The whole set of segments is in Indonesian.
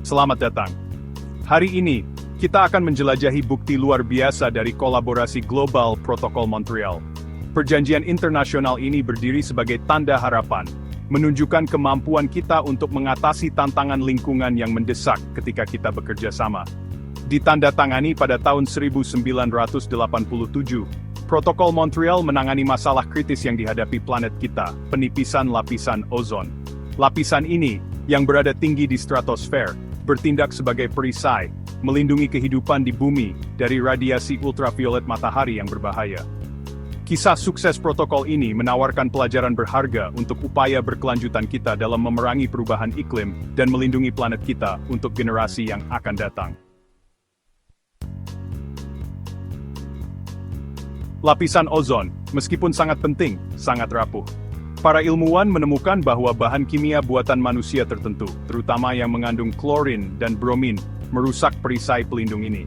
Selamat datang. Hari ini, kita akan menjelajahi bukti luar biasa dari kolaborasi global Protokol Montreal. Perjanjian internasional ini berdiri sebagai tanda harapan, menunjukkan kemampuan kita untuk mengatasi tantangan lingkungan yang mendesak ketika kita bekerja sama. Ditandatangani pada tahun 1987, Protokol Montreal menangani masalah kritis yang dihadapi planet kita, penipisan lapisan ozon. Lapisan ini, yang berada tinggi di stratosfer, bertindak sebagai perisai, melindungi kehidupan di bumi dari radiasi ultraviolet matahari yang berbahaya. Kisah sukses protokol ini menawarkan pelajaran berharga untuk upaya berkelanjutan kita dalam memerangi perubahan iklim dan melindungi planet kita untuk generasi yang akan datang. Lapisan ozon, meskipun sangat penting, sangat rapuh. Para ilmuwan menemukan bahwa bahan kimia buatan manusia tertentu, terutama yang mengandung klorin dan bromin, merusak perisai pelindung ini.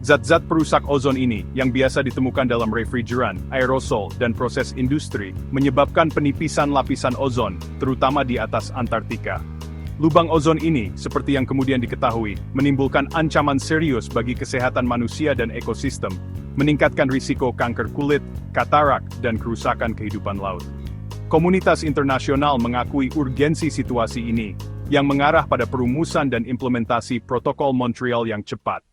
Zat-zat perusak ozon ini, yang biasa ditemukan dalam refrigeran, aerosol, dan proses industri, menyebabkan penipisan lapisan ozon, terutama di atas Antartika. Lubang ozon ini, seperti yang kemudian diketahui, menimbulkan ancaman serius bagi kesehatan manusia dan ekosistem, meningkatkan risiko kanker kulit, katarak, dan kerusakan kehidupan laut. Komunitas internasional mengakui urgensi situasi ini, yang mengarah pada perumusan dan implementasi Protokol Montreal yang cepat.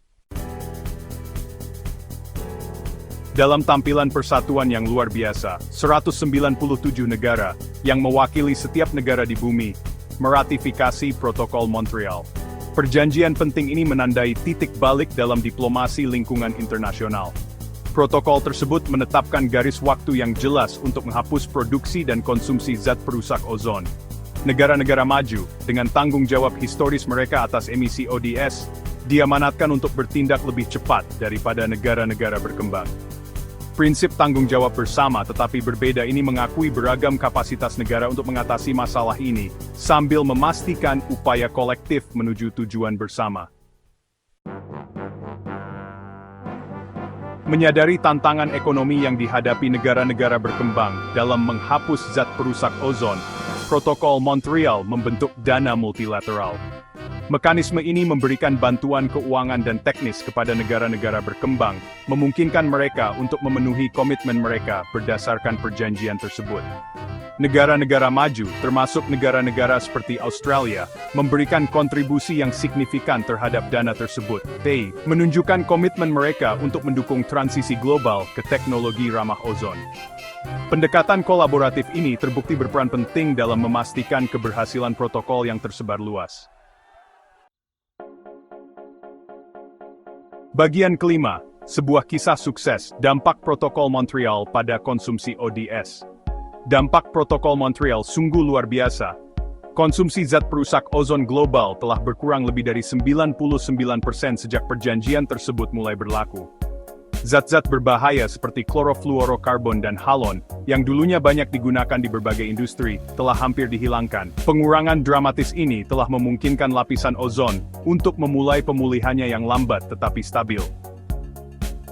Dalam tampilan persatuan yang luar biasa, 197 negara, yang mewakili setiap negara di bumi, meratifikasi Protokol Montreal. Perjanjian penting ini menandai titik balik dalam diplomasi lingkungan internasional. Protokol tersebut menetapkan garis waktu yang jelas untuk menghapus produksi dan konsumsi zat perusak ozon. Negara-negara maju, dengan tanggung jawab historis mereka atas emisi ODS, diamanatkan untuk bertindak lebih cepat daripada negara-negara berkembang. Prinsip tanggung jawab bersama tetapi berbeda ini mengakui beragam kapasitas negara untuk mengatasi masalah ini, sambil memastikan upaya kolektif menuju tujuan bersama. Menyadari tantangan ekonomi yang dihadapi negara-negara berkembang dalam menghapus zat perusak ozon, Protokol Montreal membentuk dana multilateral. Mekanisme ini memberikan bantuan keuangan dan teknis kepada negara-negara berkembang, memungkinkan mereka untuk memenuhi komitmen mereka berdasarkan perjanjian tersebut. Negara-negara maju, termasuk negara-negara seperti Australia, memberikan kontribusi yang signifikan terhadap dana tersebut. Menunjukkan komitmen mereka untuk mendukung transisi global ke teknologi ramah ozon. Pendekatan kolaboratif ini terbukti berperan penting dalam memastikan keberhasilan protokol yang tersebar luas. Bagian kelima, sebuah kisah sukses, dampak Protokol Montreal pada konsumsi ODS. Dampak Protokol Montreal sungguh luar biasa. Konsumsi zat perusak ozon global telah berkurang lebih dari 99% sejak perjanjian tersebut mulai berlaku. Zat-zat berbahaya seperti klorofluorokarbon dan halon, yang dulunya banyak digunakan di berbagai industri, telah hampir dihilangkan. Pengurangan dramatis ini telah memungkinkan lapisan ozon untuk memulai pemulihannya yang lambat tetapi stabil.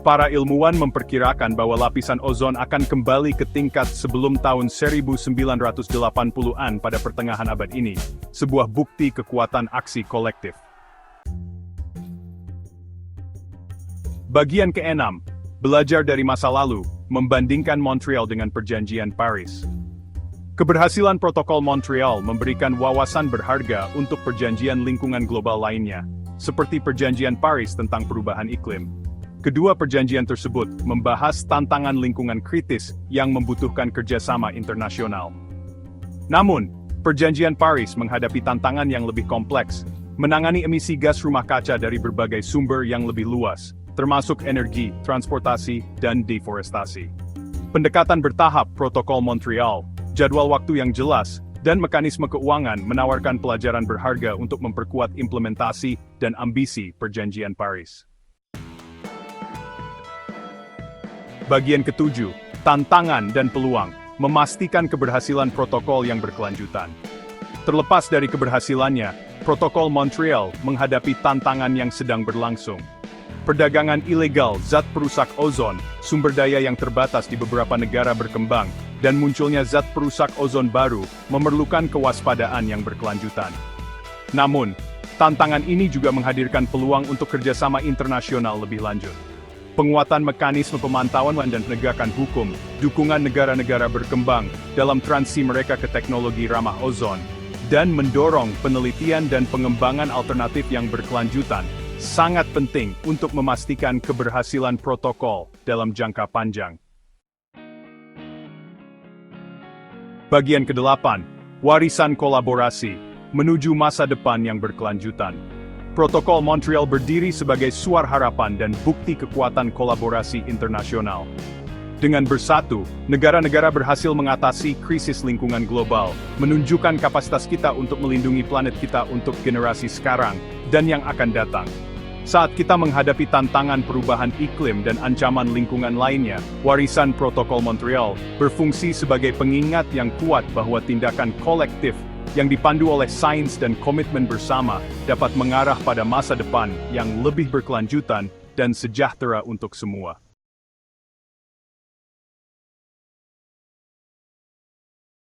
Para ilmuwan memperkirakan bahwa lapisan ozon akan kembali ke tingkat sebelum tahun 1980-an pada pertengahan abad ini, sebuah bukti kekuatan aksi kolektif. Bagian keenam, belajar dari masa lalu, membandingkan Montreal dengan Perjanjian Paris. Keberhasilan Protokol Montreal memberikan wawasan berharga untuk perjanjian lingkungan global lainnya, seperti Perjanjian Paris tentang perubahan iklim. Kedua perjanjian tersebut membahas tantangan lingkungan kritis yang membutuhkan kerjasama internasional. Namun, Perjanjian Paris menghadapi tantangan yang lebih kompleks, menangani emisi gas rumah kaca dari berbagai sumber yang lebih luas, termasuk energi, transportasi, dan deforestasi. Pendekatan bertahap Protokol Montreal, jadwal waktu yang jelas, dan mekanisme keuangan menawarkan pelajaran berharga untuk memperkuat implementasi dan ambisi Perjanjian Paris. Bagian ketujuh, tantangan dan peluang, memastikan keberhasilan protokol yang berkelanjutan. Terlepas dari keberhasilannya, Protokol Montreal menghadapi tantangan yang sedang berlangsung. Perdagangan ilegal zat perusak ozon, sumber daya yang terbatas di beberapa negara berkembang, dan munculnya zat perusak ozon baru, memerlukan kewaspadaan yang berkelanjutan. Namun, Tantangan ini juga menghadirkan peluang untuk kerjasama internasional lebih lanjut. Penguatan mekanisme pemantauan dan penegakan hukum, dukungan negara-negara berkembang dalam transi mereka ke teknologi ramah ozon, dan mendorong penelitian dan pengembangan alternatif yang berkelanjutan, sangat penting untuk memastikan keberhasilan protokol dalam jangka panjang. Bagian ke-8, warisan kolaborasi, menuju masa depan yang berkelanjutan. Protokol Montreal berdiri sebagai suara harapan dan bukti kekuatan kolaborasi internasional. Dengan bersatu, negara-negara berhasil mengatasi krisis lingkungan global, menunjukkan kapasitas kita untuk melindungi planet kita untuk generasi sekarang dan yang akan datang. Saat kita menghadapi tantangan perubahan iklim dan ancaman lingkungan lainnya, warisan Protokol Montreal berfungsi sebagai pengingat yang kuat bahwa tindakan kolektif yang dipandu oleh sains dan komitmen bersama dapat mengarah pada masa depan yang lebih berkelanjutan dan sejahtera untuk semua.